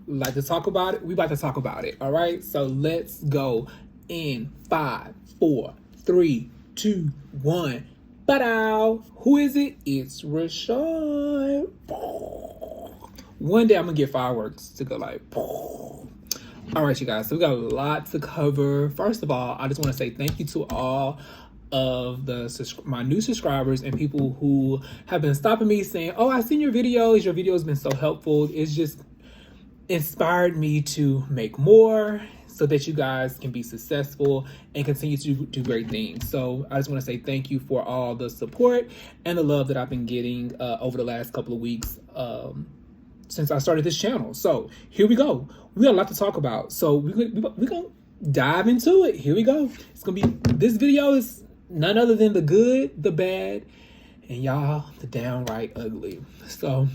like to talk about it, we about to talk about it. All right, so let's go in 5, 4, 3, 2, 1. Ba-dow! Who is it? It's Rashad. One day I'm gonna get fireworks to go like. All right, you guys, so we got a lot to cover. First of all, I just want to say thank you to all of my new subscribers and people who have been stopping me saying, oh, I've seen your videos. Your video has been so helpful. It's just inspired me to make more so that you guys can be successful and continue to do great things. So I just want to say thank you for all the support and the love that I've been getting over the last couple of weeks since I started this channel. So here we go. We got a lot to talk about. So we're gonna dive into it. Here we go. It's gonna be, this video is none other than the good, the bad, and y'all, the downright ugly. So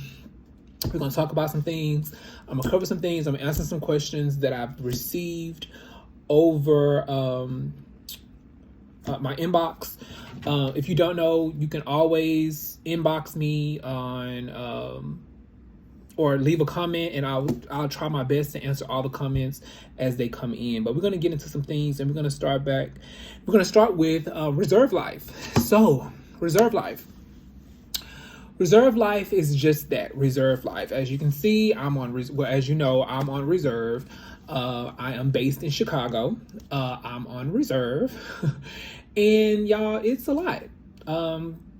we're gonna talk about some things. I'm gonna cover some things. I'm gonna answer some questions that I've received over my inbox. If you don't know, you can always inbox me on or leave a comment, and I'll try my best to answer all the comments as they come in. But we're gonna get into some things, and we're gonna start with reserve life. So reserve life. Reserve life is just that, reserve life. As you can see, as you know, I'm on reserve. I am based in Chicago. I'm on reserve. And y'all, it's a lot.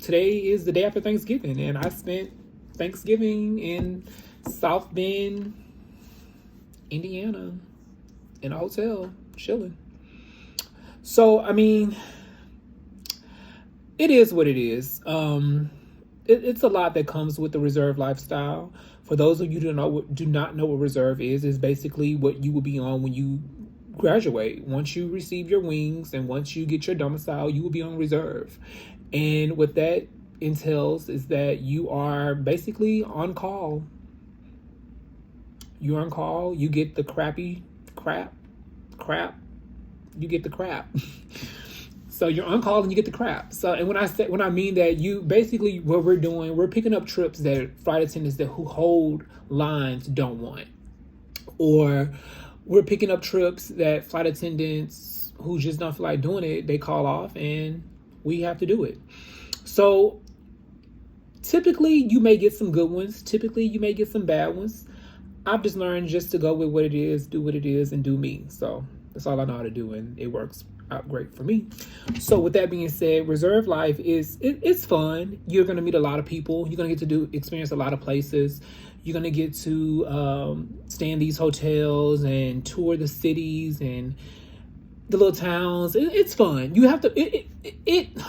Today is the day after Thanksgiving, and I spent Thanksgiving in South Bend, Indiana, in a hotel, chilling. So, I mean, it is what it is. It's a lot that comes with the reserve lifestyle. For those of you who do not know what reserve is basically what you will be on when you graduate. Once you receive your wings and once you get your domicile, you will be on reserve. And what that entails is that you are basically on call. You're on call. You get the crap. You get the crap. So you're on call and you get the crap. So, and when I mean that, you basically, what we're doing, we're picking up trips that flight attendants who hold lines don't want, or we're picking up trips that flight attendants who just don't feel like doing it, they call off and we have to do it. So typically you may get some good ones. Typically you may get some bad ones. I've just learned just to go with what it is, do what it is, and do me. So that's all I know how to do, and it works out great for me. So with that being said, reserve life it's fun. You're going to meet a lot of people. You're going to get to experience a lot of places. You're going to get to stay in these hotels and tour the cities and the little towns. It's fun. You have to,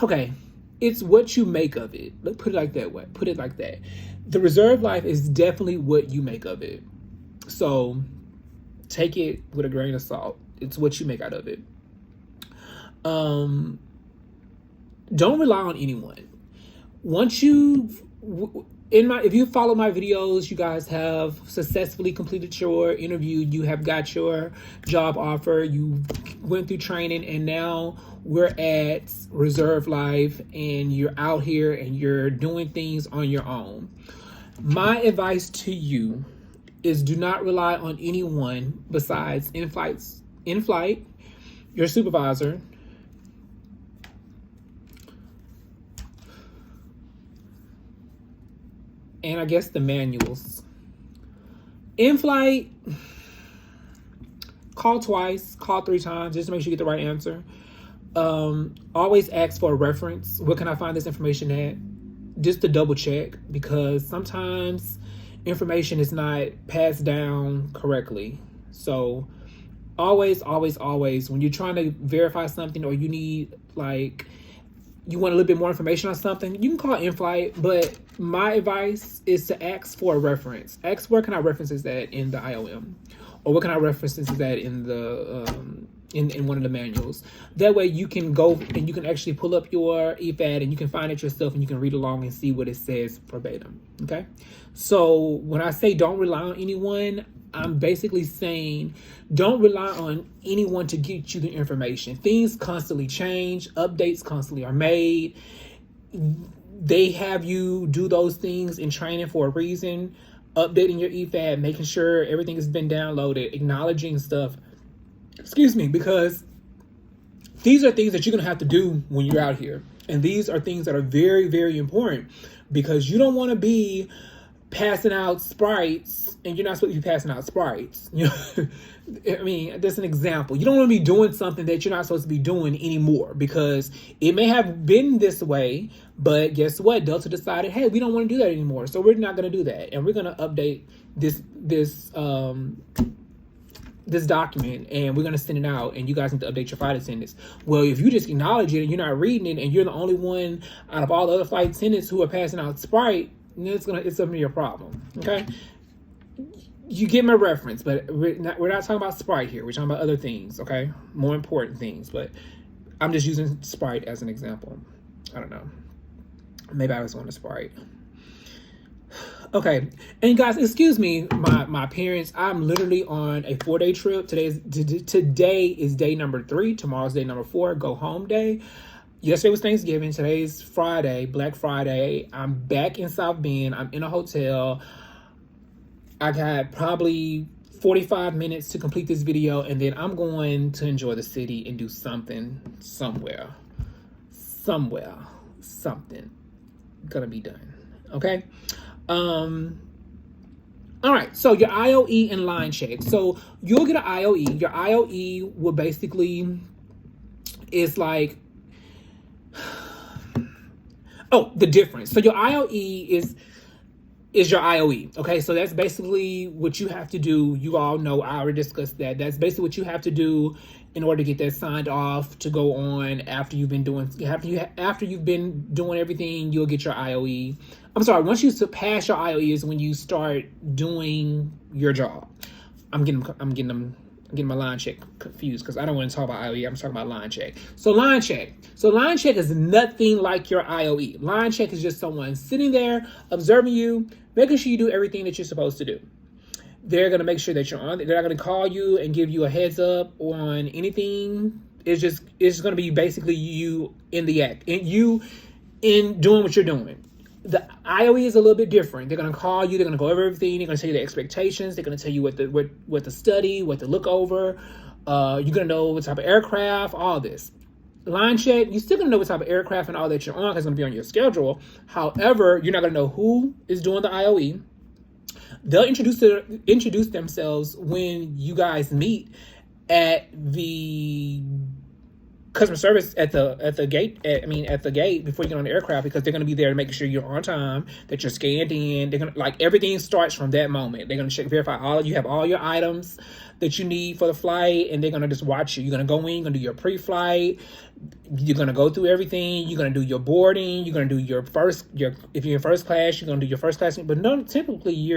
okay. It's what you make of it. Let's put it like that way. Put it like that. The reserve life is definitely what you make of it. So take it with a grain of salt. It's what you make out of it. Don't rely on anyone. Once if you follow my videos, you guys have successfully completed your interview, you have got your job offer, you went through training, and now we're at reserve life and you're out here and you're doing things on your own. My advice to you is do not rely on anyone besides in flight, your supervisor, and I guess the manuals. In flight, call twice, call 3 times, just to make sure you get the right answer. Always ask for a reference. Where can I find this information at? Just to double check, because sometimes information is not passed down correctly. So always, when you're trying to verify something, or you need, you want a little bit more information on something, you can call in-flight, but my advice is to ask for a reference. Ask where can I reference that in the IOM, or what can I reference that in the in one of the manuals. That way you can go and you can actually pull up your EFAD and you can find it yourself and you can read along and see what it says verbatim. Okay, so when I say don't rely on anyone, I'm basically saying don't rely on anyone to get you the information. Things constantly change. Updates constantly are made. They have you do those things in training for a reason. updating your EFAB, making sure everything has been downloaded, acknowledging stuff. Excuse me, because these are things that you're going to have to do when you're out here. And these are things that are very, very important, because you don't want to be passing out Sprites, and you're not supposed to be passing out Sprites. You know, I mean, that's an example. You don't want to be doing something that you're not supposed to be doing anymore, because it may have been this way, but guess what? Delta decided, hey, we don't want to do that anymore, so we're not going to do that, and we're going to update this document, and we're going to send it out, and you guys need to update your flight attendants. Well, if you just acknowledge it and you're not reading it, and you're the only one out of all the other flight attendants who are passing out Sprite, it's going to be a problem. Okay, you get my reference, but we're not talking about Sprite here. We're talking about other things. Okay, more important things, but I'm just using Sprite as an example. I don't know, maybe I was on a Sprite. Okay, and guys, excuse me, my appearance. I'm literally on a 4-day trip. Today is day number 3. Tomorrow's day number 4. Go home day. Yesterday was Thanksgiving. Today's Friday, Black Friday. I'm back in South Bend. I'm in a hotel. I got probably 45 minutes to complete this video, and then I'm going to enjoy the city and do something somewhere. Something gonna be done. Okay. All right, so your IOE and line check. So you'll get an IOE. Your IOE will basically is like, oh, the difference. So your IOE is your IOE. Okay, so that's basically what you have to do. You all know, I already discussed that. That's basically what you have to do in order to get that signed off to go on after you've been doing everything. You'll get your IOE. I'm sorry, once you pass your IOE is when you start doing your job. I'm getting my line check confused because I don't want to talk about IOE. I'm talking about line check. So line check is nothing like your IOE. Line check is just someone sitting there observing you, making sure you do everything that you're supposed to do. They're going to make sure that you're on. They're not going to call you and give you a heads up on anything. It's going to be basically you in the act, and you in doing what you're doing. The IOE is a little bit different. They're going to call you. They're going to go over everything. They're going to tell you the expectations. They're going to tell you what to study, what to look over. You're going to know what type of aircraft, all this. Line check, you're still going to know what type of aircraft and all that you're on, because it's going to be on your schedule. However, you're not going to know who is doing the IOE. They'll introduce themselves when you guys meet at the customer service at the gate before you get on the aircraft, because they're going to be there to make sure you're on time, that you're scanned in. They're going to, like, everything starts from that moment. They're going to verify you have all your items that you need for the flight, and they're going to just watch you. You're going to go in, you're going to do your pre-flight, you're going to go through everything, you're going to do your boarding, you're going to do if you're in first class, you're going to do your first class, but no, typically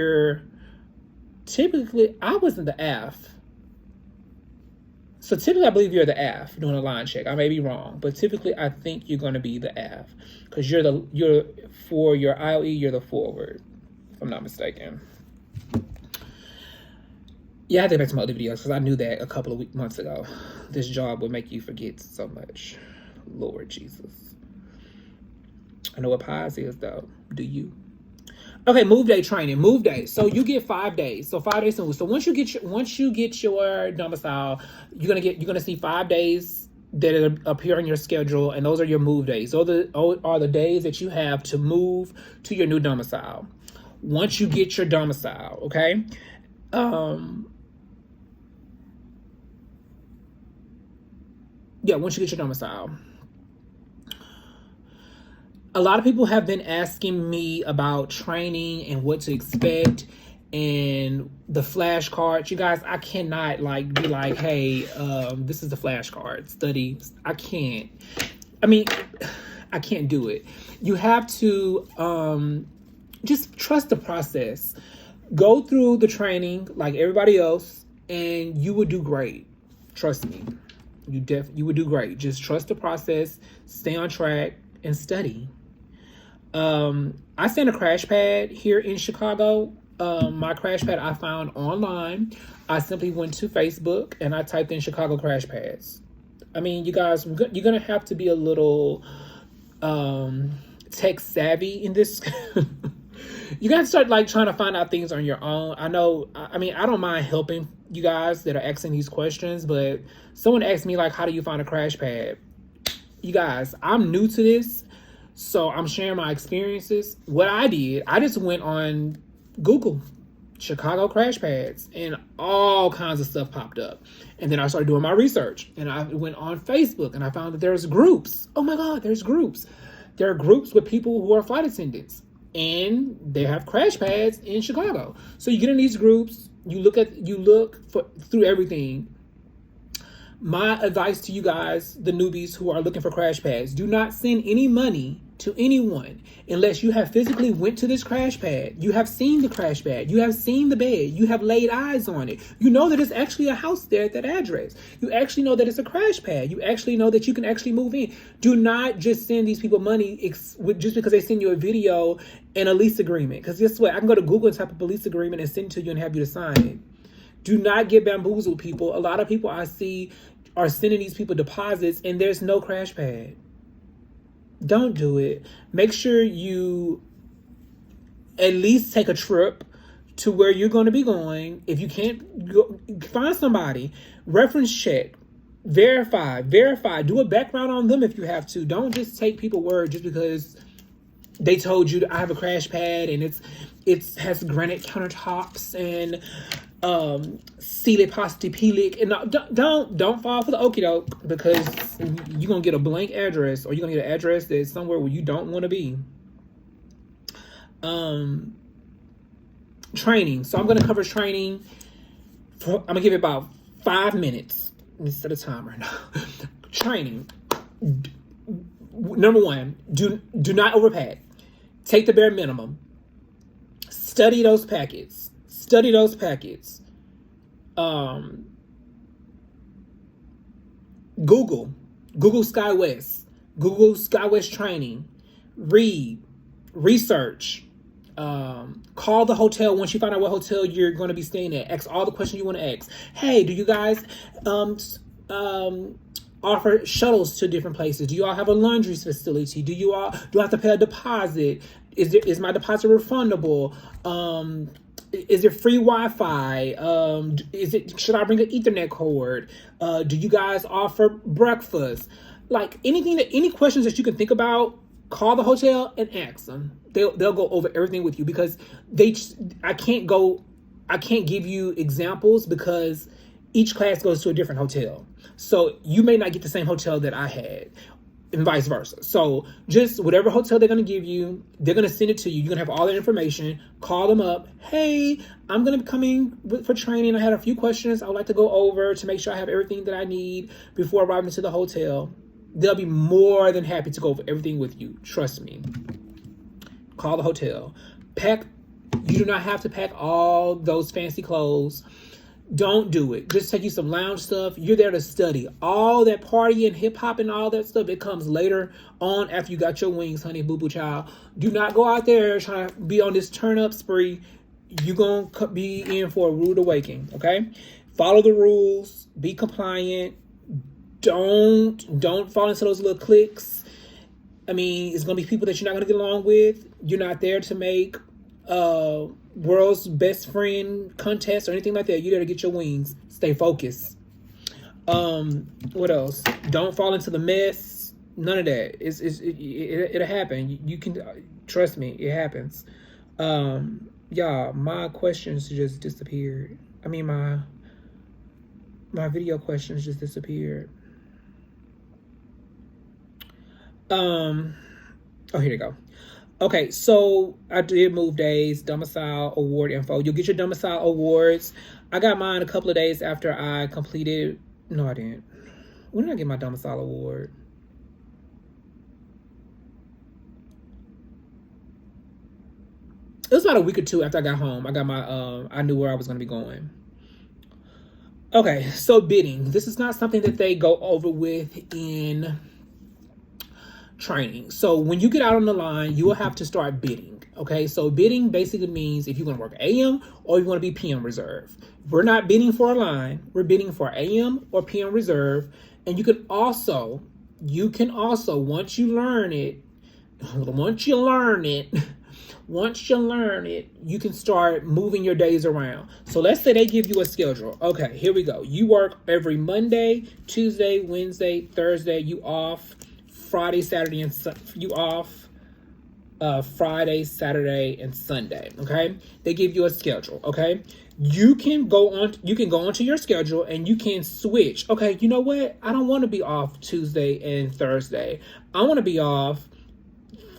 I was in the F. So typically, I believe you're the AF doing a line check. I may be wrong, but typically, I think you're going to be the AF, because you're for your IOE, you're the forward, if I'm not mistaken. Yeah, I think back to my other videos, because I knew that a couple of months ago. This job would make you forget so much. Lord Jesus. I know what pies is, though. Do you? Okay, move day training. Move day. So you get 5 days. So 5 days. So once you get your domicile, you're gonna see 5 days that appear on your schedule, and those are your move days. Those are the days that you have to move to your new domicile. Once you get your domicile, okay. Once you get your domicile. A lot of people have been asking me about training and what to expect and the flashcards. You guys, I cannot be like, hey, this is the flashcard, study. I can't do it. You have to just trust the process. Go through the training like everybody else, and you will do great. Trust me. You would do great. Just trust the process, stay on track, and study. I sent a crash pad here in Chicago. My crash pad I found online. I simply went to Facebook and I typed in Chicago crash pads. I mean, you guys, you're gonna have to be a little tech savvy in this. You gotta start like trying to find out things on your own. I know, I mean, I don't mind helping you guys that are asking these questions, but someone asked me like, how do you find a crash pad? You guys, I'm new to this, so I'm sharing my experiences. What I did, I just went on Google, Chicago crash pads, and all kinds of stuff popped up. And then I started doing my research, and I went on Facebook, and I found that there's groups. Oh my God, there's groups. There are groups with people who are flight attendants, and they have crash pads in Chicago. So you get in these groups, you look through everything. My advice to you guys, the newbies who are looking for crash pads, do not send any money to anyone unless you have physically went to this crash pad. You have seen the crash pad. You have seen the bed. You have laid eyes on it. You know that it's actually a house there at that address. You actually know that it's a crash pad. You actually know that you can actually move in. Do not just send these people money just because they send you a video and a lease agreement. Because guess what? I can go to Google and type up a lease agreement and send it to you and have you to sign it. Do not get bamboozled, people. A lot of people I see are sending these people deposits and there's no crash pad. Don't do it. Make sure you at least take a trip to where you're going to be going. If you can't go, find somebody, reference check, verify, do a background on them if you have to. Don't just take people's word just because they told you I have a crash pad and it has granite countertops and Sealy Pasti Pelik, and don't fall for the okie doke, because you're gonna get a blank address, or you're gonna get an address that's somewhere where you don't want to be. Training. So I'm gonna cover training. I'm gonna give it about 5 minutes. Let me set a timer now. Training. Number one, do not overpack. Take the bare minimum. Study those packets. Google Skyweeze. Google Skyweeze training. Read. Research. Call the hotel once you find out what hotel you're going to be staying at. Ask all the questions you want to ask. Hey, do you guys offer shuttles to different places? Do you all have a laundry facility? Do I have to pay a deposit? Is my deposit refundable? Is it free Wi-Fi? Should I bring an Ethernet cord? Do you guys offer breakfast? Like any questions that you can think about, call the hotel and ask them. They'll go over everything with you, because I can't give you examples because each class goes to a different hotel. So you may not get the same hotel that I had, and vice versa. So just whatever hotel they're going to give you, they're going to send it to you. You're going to have all that information. Call them up. Hey, I'm going to be coming for training. I had a few questions I would like to go over to make sure I have everything that I need before arriving to the hotel. They'll be more than happy to go over everything with you. Trust me. Call the hotel. Pack. You do not have to pack all those fancy clothes. Don't do it. Just take you some lounge stuff. You're there to study. All that party and hip hop and all that stuff, it comes later on after you got your wings, honey boo boo child. Do not go out there trying to be on this turn up spree. You're going to be in for a rude awakening, okay? Follow the rules. Be compliant. Don't fall into those little cliques. I mean, it's going to be people that you're not going to get along with. You're not there to make world's best friend contest or anything like that. You're there to get your wings. Stay focused. What else? Don't fall into the mess. None of that. It'll happen. You can trust me. It happens. Y'all, my questions just disappeared. I mean, my video questions just disappeared. Oh, here they go. Okay, so I did move days, domicile award info. You'll get your domicile awards. I got mine a couple of days after I completed. No, I didn't. When did I get my domicile award? It was about a week or two after I got home. I got my, I knew where I was going to be going. Okay, so bidding. This is not something that they go over with in training. So when you get out on the line, you will have to start bidding. Okay, so bidding basically means if you're going to work AM or you want to be PM reserve. We're not bidding for a line. We're bidding for AM or PM reserve. And you can also, once you learn it, Once you learn it, you can start moving your days around. So let's say they give you a schedule. Okay, here we go. You work every Monday, Tuesday, Wednesday, Thursday. You off Friday, Saturday, and you off Friday, Saturday, and Sunday. Okay, they give you a schedule. Okay, you can go onto your schedule and you can switch. Okay, you know what? I don't want to be off Tuesday and Thursday. I want to be off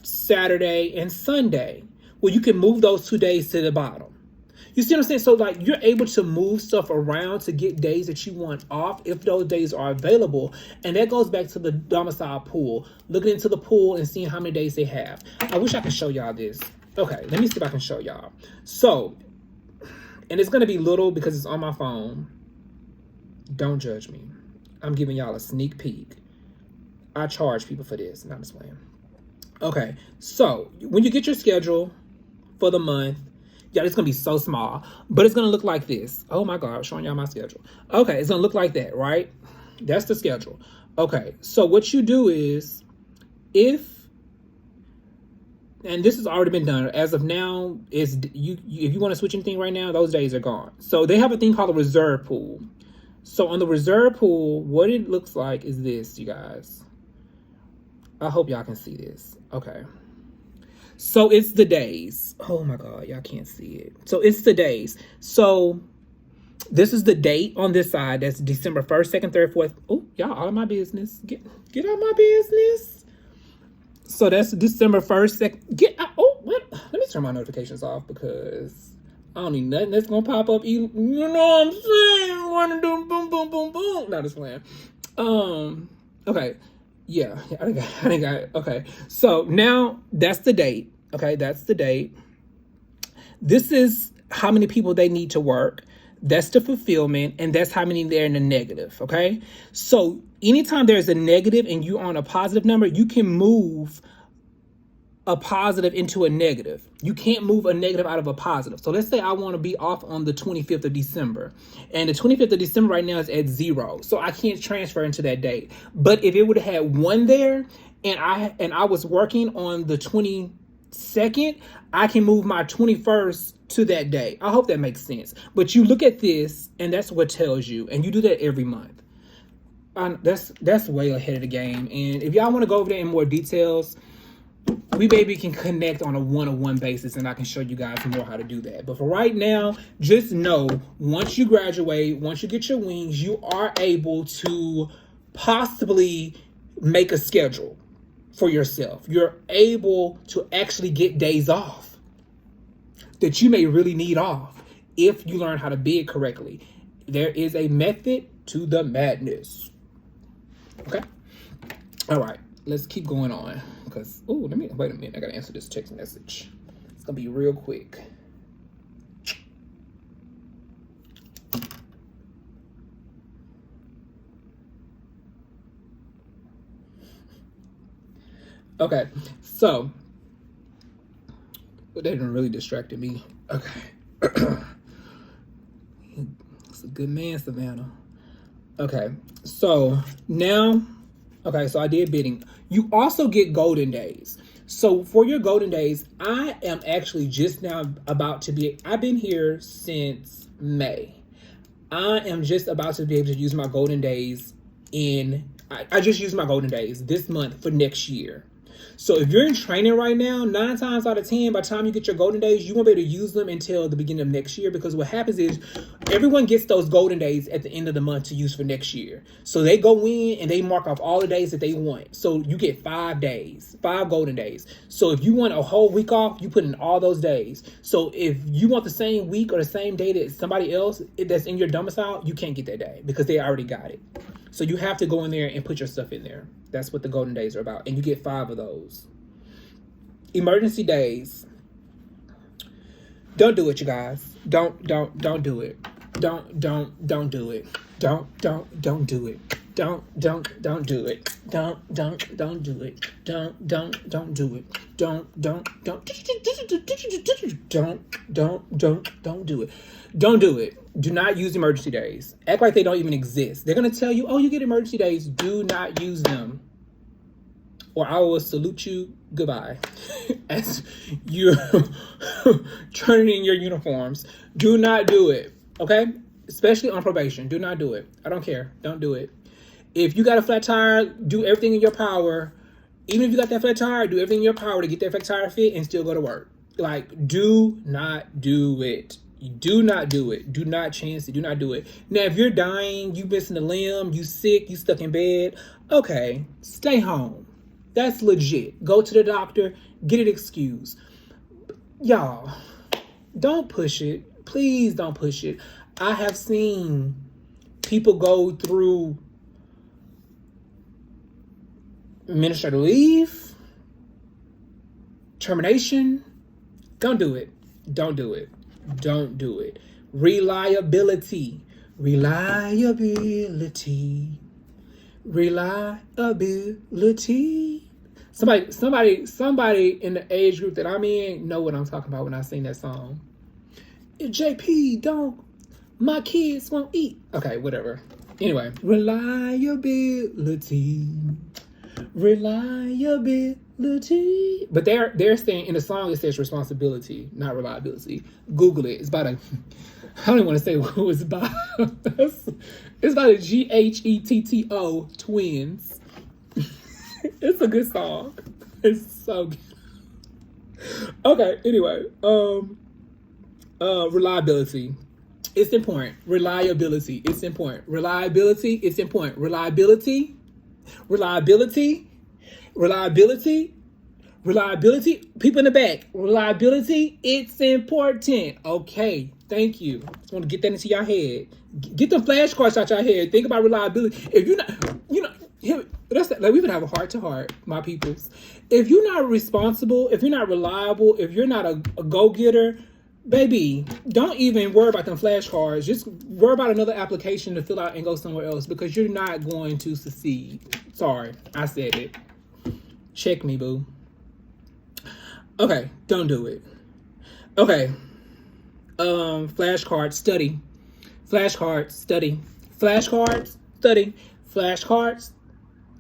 Saturday and Sunday. Well, you can move those 2 days to the bottom. You see what I'm saying? So like you're able to move stuff around to get days that you want off if those days are available. And that goes back to the domicile pool. Looking into the pool and seeing how many days they have. I wish I could show y'all this. Okay, let me see if I can show y'all. So, and it's going to be little because it's on my phone. Don't judge me. I'm giving y'all a sneak peek. I charge people for this. Not just playing. Okay, so when you get your schedule for the month, yeah, it's going to be so small, but it's going to look like this. Oh my God, I'm showing y'all my schedule. Okay, it's going to look like that, right? That's the schedule. Okay, so what you do is and this has already been done. As of now, if you want to switch anything right now, those days are gone. So they have a thing called a reserve pool. So on the reserve pool, what it looks like is this, you guys. I hope y'all can see this. Okay. So it's the days. Oh my God, y'all can't see it. So it's the days. So this is the date on this side. That's December 1st, 2nd, 3rd, 4th. Oh, y'all out of my business. Get out of my business. So that's December 1st, 2nd. Get out. Oh, what? Let me turn my notifications off because I don't need nothing that's gonna pop up. You know what I'm saying? I wanna do boom, boom, boom, boom. Not just playing. Okay. Yeah, I think got it. Okay, so now that's the date. Okay, that's the date. This is how many people they need to work. That's the fulfillment, and that's how many they're in the negative. Okay, so anytime there's a negative and you're on a positive number, you can move a positive into a negative. You can't move a negative out of a positive. So let's say I want to be off on the 25th of December. And the 25th of December right now is at 0. So I can't transfer into that date. But if it would have had 1 there and I was working on the 22nd, I can move my 21st to that day. I hope that makes sense. But you look at this and that's what tells you. And you do that every month. That's way ahead of the game. And if y'all want to go over there in more details, we maybe can connect on a one-on-one basis and I can show you guys more how to do that. But for right now, just know once you graduate, once you get your wings, you are able to possibly make a schedule for yourself. You're able to actually get days off that you may really need off if you learn how to bid correctly. There is a method to the madness. Okay? All right. Let's keep going on because, oh, wait a minute. I got to answer this text message. It's going to be real quick. Okay, so they didn't really distracted me. Okay. It's a good man, Savannah. Okay, so now... Okay, so I did bidding. You also get golden days. So for your golden days, I am actually just now about to be, I've been here since May. I am just about to be able to use my golden days I just used my golden days this month for next year. So if you're in training right now, 9 times out of 10, by the time you get your golden days, you won't be able to use them until the beginning of next year, because what happens is everyone gets those golden days at the end of the month to use for next year. So they go in and they mark off all the days that they want. So you get 5 days, 5 golden days. So if you want a whole week off, you put in all those days. So if you want the same week or the same day that somebody else that's in your domicile, you can't get that day because they already got it. So you have to go in there and put your stuff in there. That's what the golden days are about. And you get 5 of those. Emergency days. Don't do it, you guys. Don't do it. Don't do it. Don't do it. Don't do it. Don't do it. Don't do it. Don't do it. Don't do it. Don't do it. Don't do it. Don't do it. Do not use emergency days. Act like they don't even exist. They're going to tell you, oh, you get emergency days. Do not use them. or I will salute you goodbye as you're turning in your uniforms. Do not do it, okay? Especially on probation. Do not do it. I don't care. Don't do it. If you got a flat tire, do everything in your power. Even if you got that flat tire, do everything in your power to get that flat tire fit and still go to work. Like, do not do it. Do not do it. Do not chance it. Do not do it. Now, if you're dying, you missing a limb, you sick, you stuck in bed, okay, stay home. That's legit. Go to the doctor, get it excused. Y'all, don't push it. Please don't push it. I have seen people go through administrative leave, termination. Don't do it. Don't do it. Don't do it. Reliability. Reliability. Reliability. Somebody in the age group that I'm in know what I'm talking about when I sing that song. JP, don't. My kids won't eat. Okay, whatever. Anyway, reliability. Reliability. But they're saying in the song it says responsibility, not reliability. Google it. It's about a, I don't even want to say who it's by. It's by the GHETTO twins. It's a good song. It's so good. Okay, anyway. Reliability. It's important. Reliability. It's important. Reliability. It's important. Reliability. Reliability. Reliability. Reliability. People in the back. Reliability. It's important. Okay. Thank you. Just want to get that into your head. Get the flashcards out your head. Think about reliability. If you're not, that's like we've been having a heart to heart, my peoples. If you're not responsible, if you're not reliable, if you're not a go-getter, baby, don't even worry about them flashcards. Just worry about another application to fill out and go somewhere else because you're not going to succeed. Sorry, I said it. Check me, boo. Okay, don't do it. Okay. Flashcards, study. Flashcards, study. Flashcards, study. Flashcards.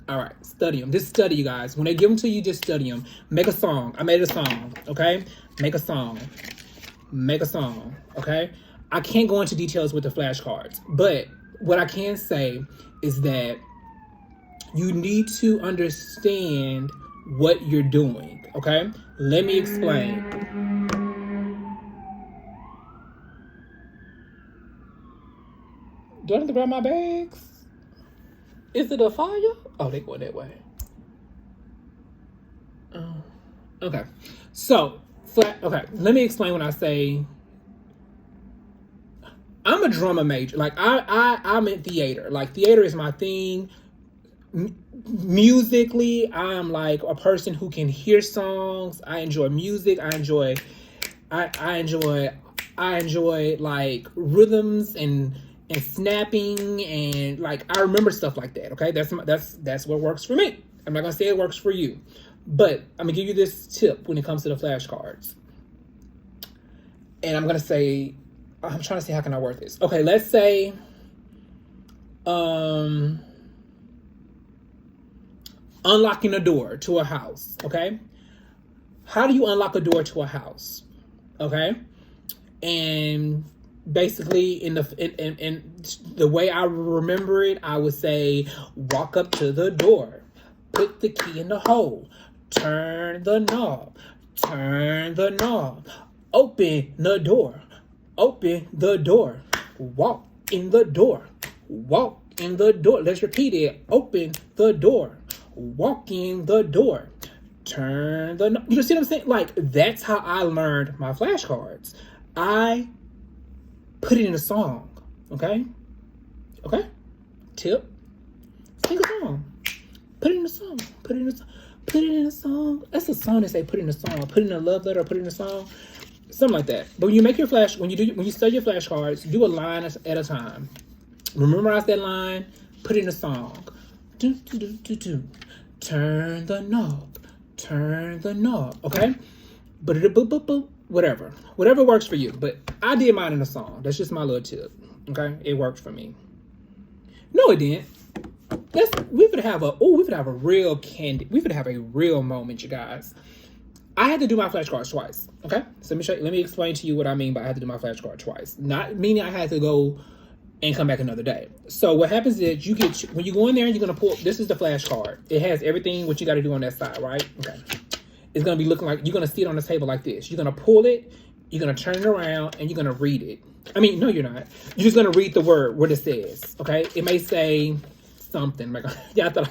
All right, study them. Just study, you guys. When they give them to you, just study them. Make a song. I made a song, okay? Make a song. Make a song, okay? I can't go into details with the flashcards, but what I can say is that you need to understand what you're doing, okay? Let me explain. Do I have to grab my bags? Is it a fire? Oh, they going that way. Okay. So, okay, let me explain when I say I'm a drama major. Like I'm in theater. Like theater is my thing. Musically, I'm like a person who can hear songs. I enjoy music. I enjoy like rhythms and snapping and like I remember stuff like that. Okay, that's what works for me. I'm not gonna say it works for you, but I'm gonna give you this tip when it comes to the flashcards. And I'm trying to say how can I word this? Okay, let's say unlocking a door to a house. Okay, how do you unlock a door to a house? Okay, and basically in the way I remember it, I would say walk up to the door, put the key in the hole, turn the knob, open the door, walk in the door, let's repeat it, open the door, walk in the door, turn the knob. You see what I'm saying? Like that's how I learned my flashcards. I put it in a song, okay? Okay? Tip. Sing a song. Put it in a song. Put it in a song. Put it in a song. That's a song that say put it in a song. Put it in a love letter. Put it in a song. Something like that. But when you make your when you study your flashcards, do a line at a time. Memorize that line. Put it in a song. Do, do, do, do, do. Turn the knob. Turn the knob. Okay? But it boop boop boop. Whatever works for you. But I did mine in a song. That's just my little tip. Okay? It worked for me. No, it didn't. we could have a real candid, we could have a real moment, you guys. I had to do my flashcards twice. Okay, so let me explain to you what I mean by I had to do my flashcard twice. Not meaning I had to go and come back another day. So what happens is when you go in there, you're gonna pull. This is the flashcard. It has everything what you got to do on that side, right? Okay. It's gonna be looking like you're gonna see it on the table like this. You're gonna pull it. You're gonna turn it around and you're gonna read it. I mean, no, you're not. You're just gonna read the word what it says. Okay. It may say something. Like y'all thought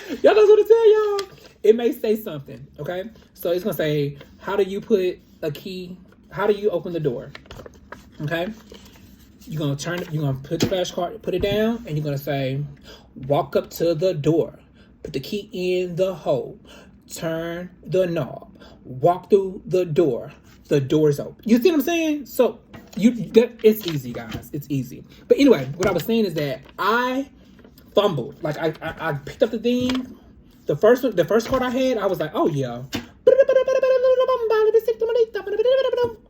I was gonna tell y'all. It may say something, okay? So it's gonna say, how do you put a key? How do you open the door? Okay? You're gonna put the flashcard, put it down, and you're gonna say, walk up to the door, put the key in the hole, turn the knob, walk through the door's open. You see what I'm saying? So it's easy, guys. It's easy. But anyway, what I was saying is that I fumbled. Like I picked up the thing. The first card I had, I was like, oh yeah.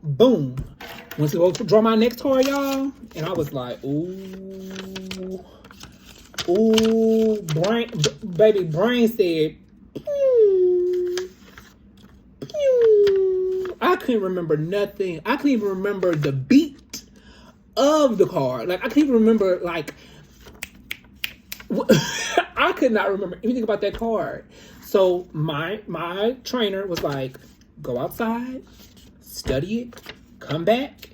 Boom. Went to go draw my next card, y'all. And I was like, ooh, baby brain said, pew, pew. I couldn't remember nothing. I couldn't even remember the beat of the card. Like I couldn't even remember like I could not remember anything about that card. So my trainer was like, go outside, study it, come back,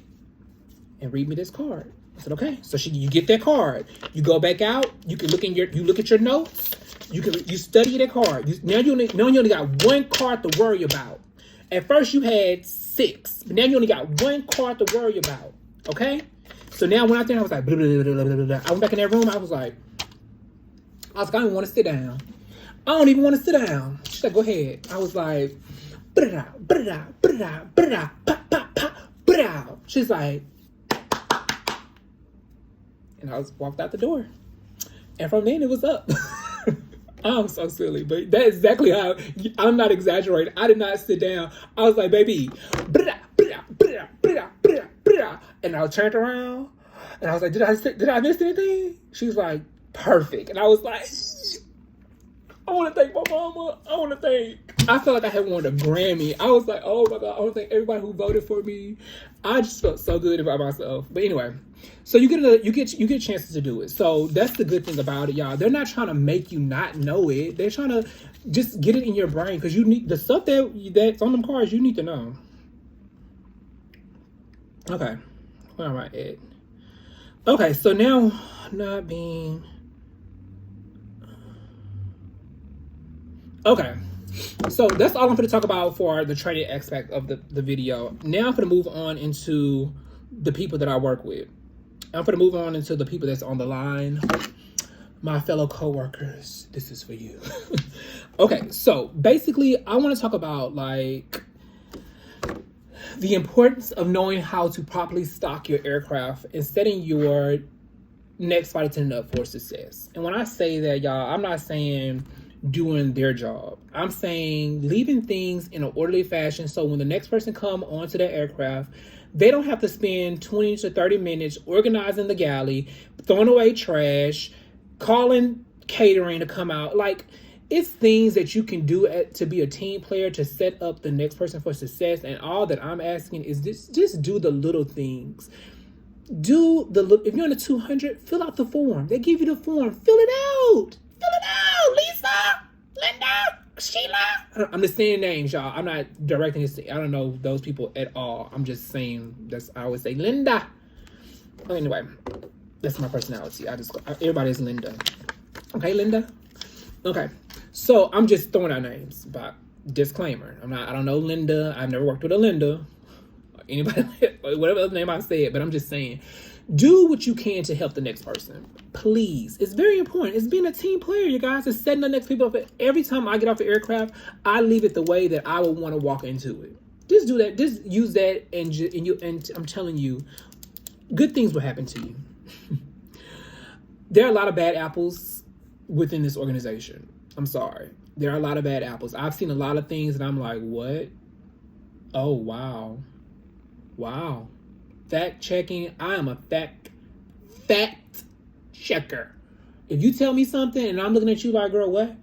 and read me this card. I said, okay. So you get that card. You go back out. You can look at your notes. You study that card. Now you only got one card to worry about. At first you had 6, but now you only got one card to worry about. Okay. So now I went out there and I was like, blah, blah, blah, blah, blah, blah. I went back in that room. I was like, I don't even want to sit down. I don't even want to sit down. She's like, go ahead. I was like, she's like, and I walked out the door. And from then it was up. I'm so silly, but that's exactly how, I'm not exaggerating. I did not sit down. I was like, baby, and I turned around and I was like, did I miss anything? She was like, perfect. And I was like, I want to thank my mama. I felt like I had won a Grammy. I was like, oh my God, I want to thank everybody who voted for me. I just felt so good about myself. But anyway, so you get chances to do it. So that's the good thing about it, y'all. They're not trying to make you not know it. They're trying to just get it in your brain because you need the stuff that's on them cards. You need to know. Okay, where am I at? Okay, so now not being. Okay, so that's all I'm going to talk about for the trading aspect of the video. Now I'm going to move on into the people that I work with. I'm going to move on into the people that's on the line. My fellow co-workers, this is for you. Okay, so basically I want to talk about like the importance of knowing how to properly stock your aircraft and setting your next flight attendant up for success. And when I say that, y'all, I'm not saying doing their job. I'm saying leaving things in an orderly fashion so when the next person come onto the aircraft, they don't have to spend 20 to 30 minutes organizing the galley, throwing away trash, calling catering to come out. Like, it's things that you can do to be a team player to set up the next person for success. And all that I'm asking is just do the little things. If you're on a 200, fill out the form. They give you the form. Fill it out. Lisa, Linda, Sheila. I'm just saying names, y'all. I'm not directing this. I don't know those people at all. I'm just saying I always say Linda. Anyway, that's my personality. Everybody's Linda. Okay, Linda. Okay, so I'm just throwing out names, but disclaimer: I don't know Linda. I've never worked with a Linda. Anybody, whatever other name I said, but I'm just saying, do what you can to help the next person. Please. It's very important. It's being a team player, you guys. It's setting the next people up. Every time I get off the aircraft, I leave it the way that I would want to walk into it. Just do that. Just use that, and I'm telling you, good things will happen to you. There are a lot of bad apples within this organization. I'm sorry. There are a lot of bad apples. I've seen a lot of things, and I'm like, what? Oh, wow. Wow. Fact checking. I am a fact checker. If you tell me something and I'm looking at you like, girl, what?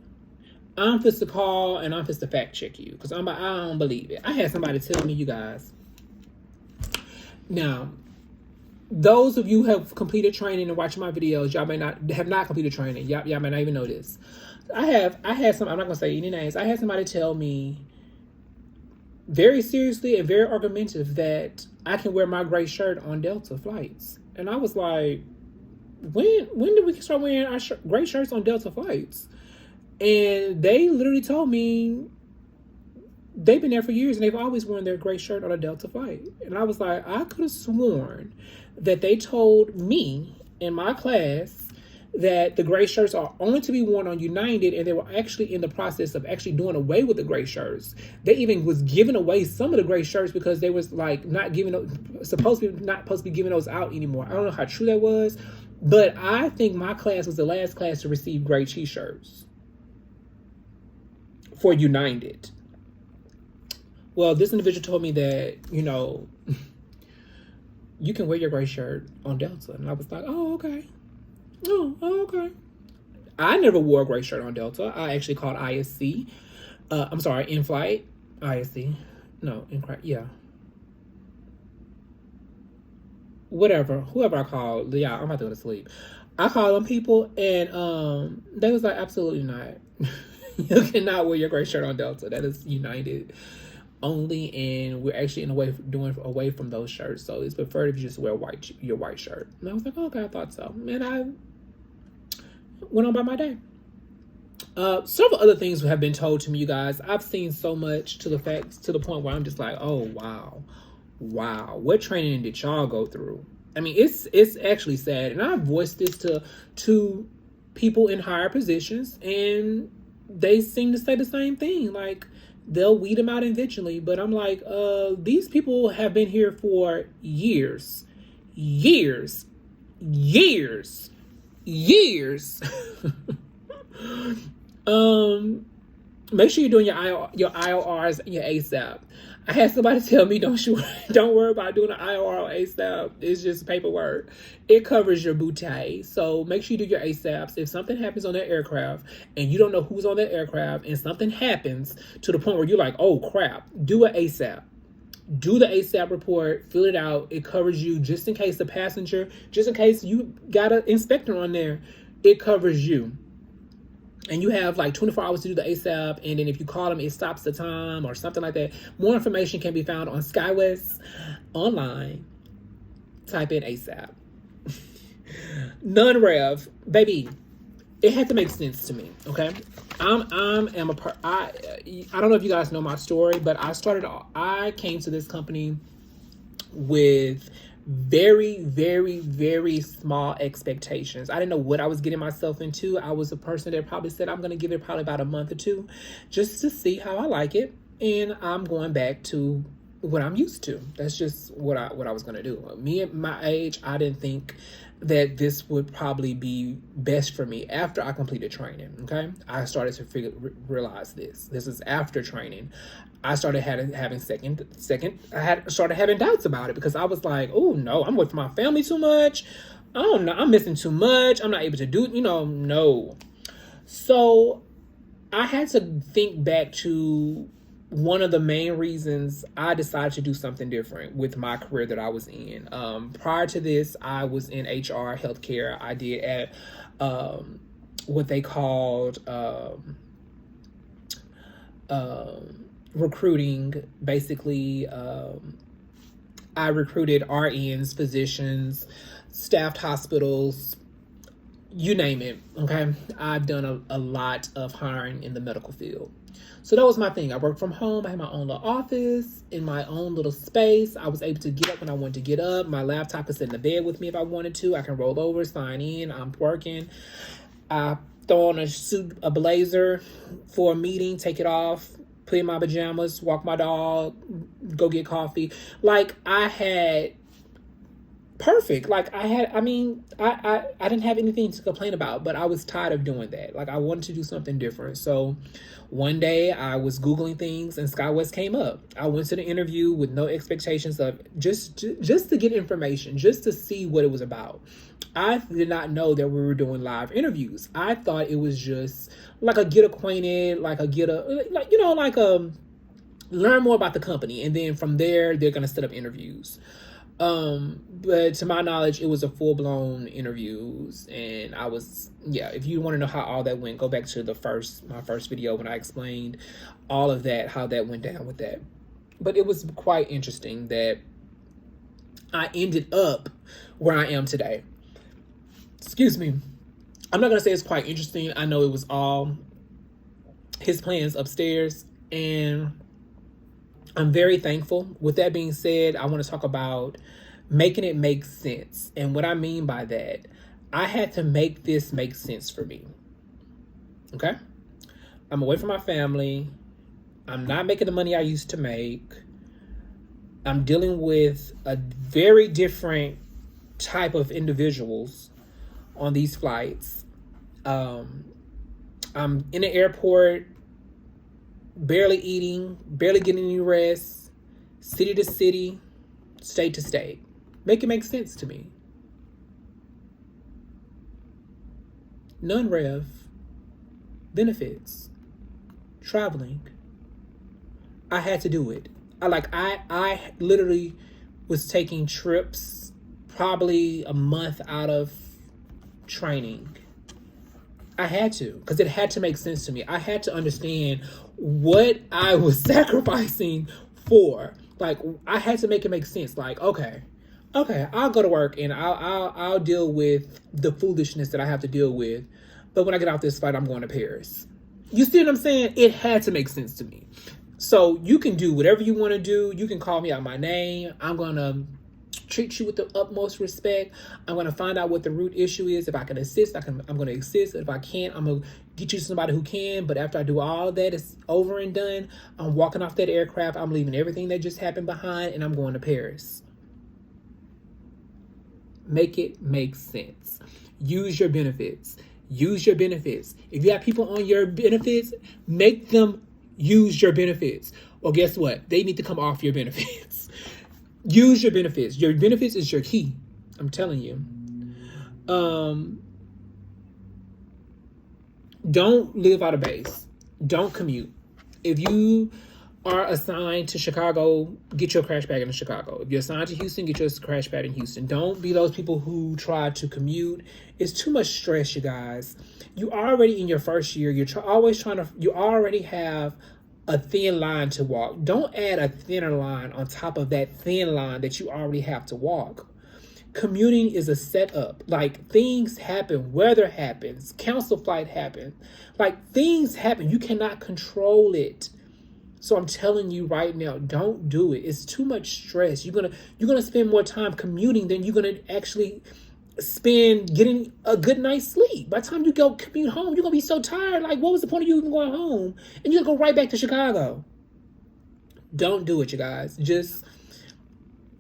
I'm supposed to call and I'm supposed to fact check you because I don't believe it. I had somebody tell me, you guys. Now, those of you who have completed training and watching my videos, y'all may not have not completed training. Y'all may not even know this. I had some. I'm not gonna say any names. I had somebody tell me very seriously and very argumentative that I can wear my gray shirt on Delta flights, and I was like, when did we start wearing our gray shirts on Delta flights? And they literally told me they've been there for years and they've always worn their gray shirt on a Delta flight. And I was like, I could have sworn that they told me in my class that the gray shirts are only to be worn on United, and they were actually in the process of actually doing away with the gray shirts. They even was giving away some of the gray shirts because they was like not supposed to be giving those out anymore. I don't know how true that was, but I think my class was the last class to receive gray t-shirts for United. Well, this individual told me that, you know, you can wear your gray shirt on Delta. And I was like, oh, okay. Oh, okay. I never wore a gray shirt on Delta. I actually called ISC. I'm sorry, in-flight. ISC. No, yeah. Whatever. Whoever I called. Yeah, I'm about to go to sleep. I called them people and they was like, absolutely not. You cannot wear your gray shirt on Delta. That is United only, and we're actually doing away from those shirts. So it's preferred if you just wear your white shirt. And I was like, okay, I thought so. And I went on by my day. Several other things have been told to me, you guys. I've seen so much to the point where I'm just like, oh wow, what training did y'all go through? I mean, it's actually sad, and I've voiced this to people in higher positions, and they seem to say the same thing. Like, they'll weed them out eventually. But I'm like, these people have been here for years. Make sure you're doing your IORs and your ASAP. I had somebody tell me, don't worry about doing an IOR or ASAP. It's just paperwork. It covers your bootay. So make sure you do your ASAPs. If something happens on that aircraft and you don't know who's on that aircraft and something happens to the point where you're like, oh crap, do an ASAP. Do the ASAP report, fill it out. It covers you just in case the passenger, just in case you got an inspector on there, it covers you. And you have like 24 hours to do the ASAP. And then if you call them, it stops the time or something like that. More information can be found on Skyweeze online. Type in ASAP. Non-rev, baby, it had to make sense to me, okay? I don't know if you guys know my story, but I came to this company with very, very, very small expectations. I didn't know what I was getting myself into. I was a person that probably said, I'm going to give it probably about a month or two just to see how I like it. And I'm going back to what I'm used to. That's just what I was going to do. Me at my age, I didn't think that this would probably be best for me after I completed training. Okay. I started to realize this is after training. I started having started having doubts about it because I was like, oh no, I'm with my family too much. Oh no, I'm missing too much. I'm not able to do, no. So I had to think back to one of the main reasons I decided to do something different with my career that I was in. Prior to this, I was in HR, healthcare. I did at what they called recruiting. Basically, I recruited RNs, physicians, staffed hospitals, you name it, okay? I've done a lot of hiring in the medical field. So that was my thing. I worked from home. I had my own little office in my own little space. I was able to get up when I wanted to get up. My laptop could sit in the bed with me if I wanted to. I can roll over, sign in. I'm working. I throw on a suit, a blazer for a meeting, take it off, put in my pajamas, walk my dog, go get coffee. Like, I had perfect. Like I didn't have anything to complain about, but I was tired of doing that. Like I wanted to do something different. So one day I was Googling things and Skyweeze came up. I went to the interview with no expectations of just to get information, just to see what it was about. I did not know that we were doing live interviews. I thought it was just like a get acquainted, like learn more about the company, and then from there they're gonna set up interviews. But to my knowledge, it was a full-blown interviews, and I was, yeah, if you want to know how all that went, go back to my first video when I explained all of that, how that went down with that. But it was quite interesting that I ended up where I am today. Excuse me. I'm not gonna say it's quite interesting. I know it was all his plans upstairs, and I'm very thankful. With that being said, I want to talk about making it make sense. And what I mean by that, I had to make this make sense for me. Okay? I'm away from my family. I'm not making the money I used to make. I'm dealing with a very different type of individuals on these flights. I'm in the airport, barely eating, barely getting any rest, city to city, state to state. Make it make sense to me. Non-rev, benefits, traveling. I had to do it. I literally was taking trips probably a month out of training. I had to, because it had to make sense to me. I had to understand what I was sacrificing for. Like, I had to make it make sense. Like, okay, I'll go to work and I'll deal with the foolishness that I have to deal with. But when I get off this flight, I'm going to Paris. You see what I'm saying? It had to make sense to me. So you can do whatever you want to do. You can call me out my name. I'm going to treat you with the utmost respect. I'm going to find out what the root issue is. If I can assist, I'm going to assist. If I can't, I'm going to get you somebody who can. But after I do all that, it's over and done. I'm walking off that aircraft. I'm leaving everything that just happened behind, and I'm going to Paris. Make it make sense. Use your benefits. Use your benefits. If you have people on your benefits, make them use your benefits. Well, guess what? They need to come off your benefits. Use your benefits. Your benefits is your key. I'm telling you. Don't live out of base. Don't commute. If you are assigned to Chicago, get your crash bag in Chicago. If you're assigned to Houston, get your crash bag in Houston. Don't be those people who try to commute. It's too much stress, you guys. You already in your first year. You already have a thin line to walk. Don't add a thinner line on top of that thin line that you already have to walk. Commuting is a setup. Like, things happen, weather happens, cancel flight happens. Like, things happen. You cannot control it. So I'm telling you right now, don't do it. It's too much stress. You're gonna spend more time commuting than you're gonna actually spend getting a good night's sleep. By the time you go commute home, you're gonna be so tired. Like, what was the point of you even going home? And you're gonna go right back to Chicago. Don't do it, you guys. Just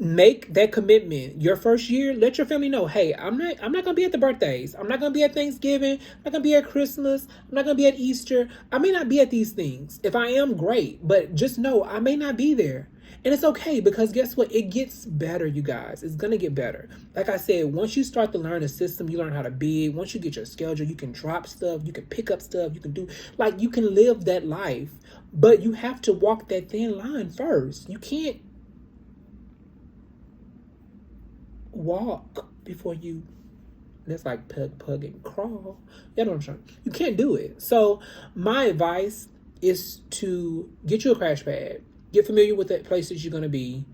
make that commitment. Your first year, let your family know, hey, I'm not gonna be at the birthdays. I'm not gonna be at Thanksgiving. I'm not gonna be at Christmas. I'm not gonna be at Easter. I may not be at these things. If I am, great. But just know I may not be there. And it's okay, because guess what? It gets better, you guys. It's gonna get better. Like I said, once you start to learn the system, you learn how to bid. Once you get your schedule, you can drop stuff, you can pick up stuff, you can live that life. But you have to walk that thin line first. You can't walk before you, that's like pug and crawl. You know what I'm saying? You can't do it. So my advice is to get you a crash pad, get familiar with the places you're going to be,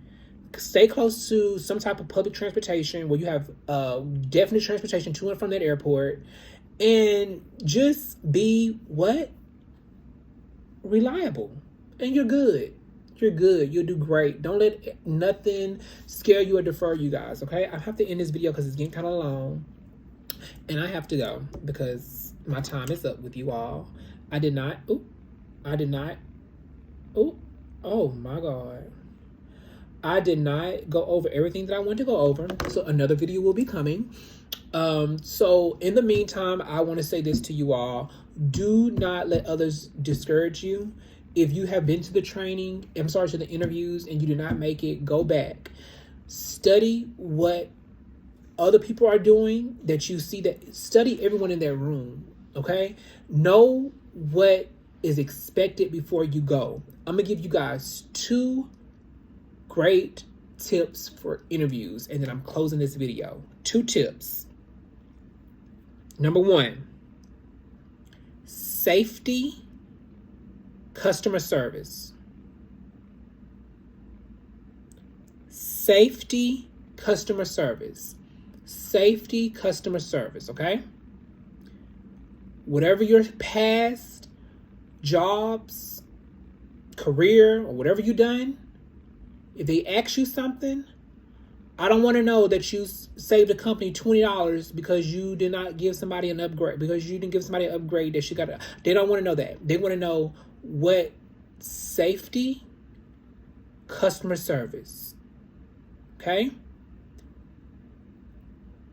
stay close to some type of public transportation where you have definite transportation to and from that airport, and just be reliable, and you're good. You're good. You'll do great. Don't let nothing scare you or defer you guys, okay? I have to end this video because it's getting kind of long. And I have to go because my time is up with you all. Oh my God. I did not go over everything that I wanted to go over, so another video will be coming. So in the meantime, I want to say this to you all. Do not let others discourage you. If you have been to the training, to the interviews, and you did not make it, go back. Study what other people are doing that you see, that study everyone in that room, okay? Know what is expected before you go. I'm gonna give you guys 2 great tips for interviews, and then I'm closing this video. 2 tips. Number 1, safety, customer service. Safety, customer service. Safety, customer service, okay? Whatever your past jobs, career, or whatever you've done, if they ask you something, I don't want to know that you saved the company $20 because you did not give somebody an upgrade, because you didn't give somebody an upgrade that she got. They don't want to know that. They want to know what safety, customer service, okay?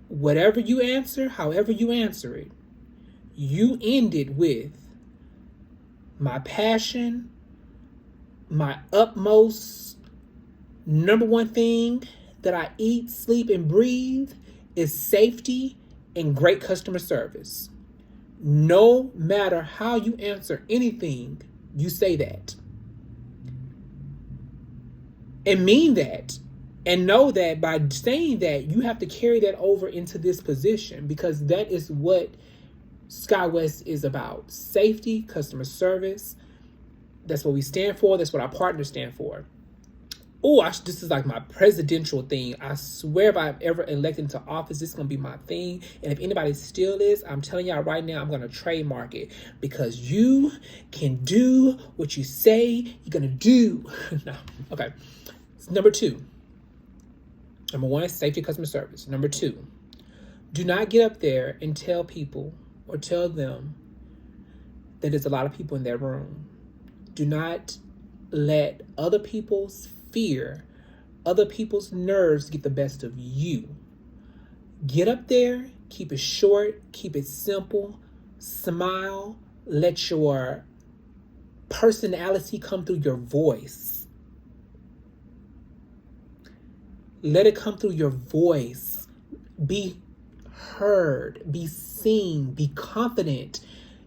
Whatever you answer, however you answer it, you end it with my passion, my utmost number 1 thing that I eat, sleep, and breathe is safety and great customer service. No matter how you answer anything, you say that. And mean that. And know that by saying that, you have to carry that over into this position, because that is what Skyweeze is about. Safety, customer service. That's what we stand for. That's what our partners stand for. Oh, this is like my presidential thing. I swear, if I'm ever elected into office, this is going to be my thing. And if anybody steals this, I'm telling y'all right now, I'm going to trademark it, because you can do what you say you're going to do. No. Okay. Number 2. Number 1 is safety, customer service. Number 2, do not get up there and tell people or tell them that there's a lot of people in that room. Do not let other people's fear, other people's nerves get the best of you. Get up there, keep it short, keep it simple, smile, let your personality come through your voice. Let it come through your voice. Be heard, be seen, be confident.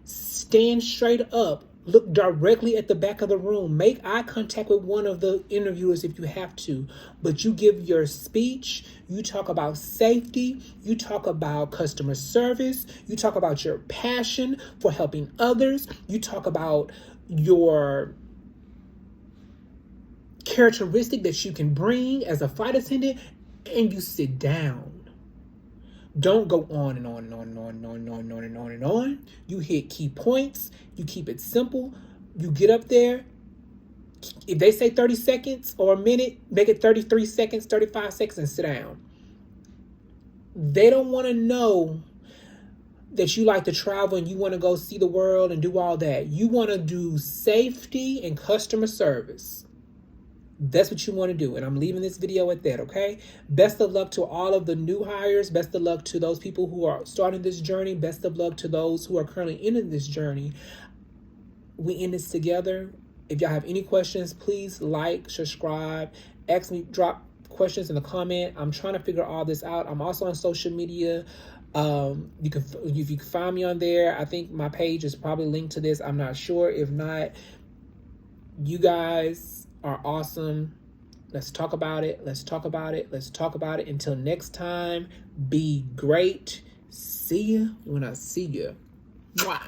Stand straight up. Look directly at the back of the room. Make eye contact with one of the interviewers if you have to. But you give your speech. You talk about safety. You talk about customer service. You talk about your passion for helping others. You talk about your characteristic that you can bring as a flight attendant, and you sit down. Don't go on and on and on and on and on and on and on and on and on. You hit key points. You keep it simple. You get up there. If they say 30 seconds or a minute, make it 33 seconds, 35 seconds, and sit down. They don't want to know that you like to travel and you want to go see the world and do all that. You want to do safety and customer service. That's what you want to do. And I'm leaving this video at that, okay? Best of luck to all of the new hires. Best of luck to those people who are starting this journey. Best of luck to those who are currently in this journey. We in this together. If y'all have any questions, please like, subscribe, ask me, drop questions in the comment. I'm trying to figure all this out. I'm also on social media. You can find me on there. I think my page is probably linked to this. I'm not sure. If not, you guys are awesome. Let's talk about it. Let's talk about it. Let's talk about it. Until next time, be great. See you when I see you. Mwah.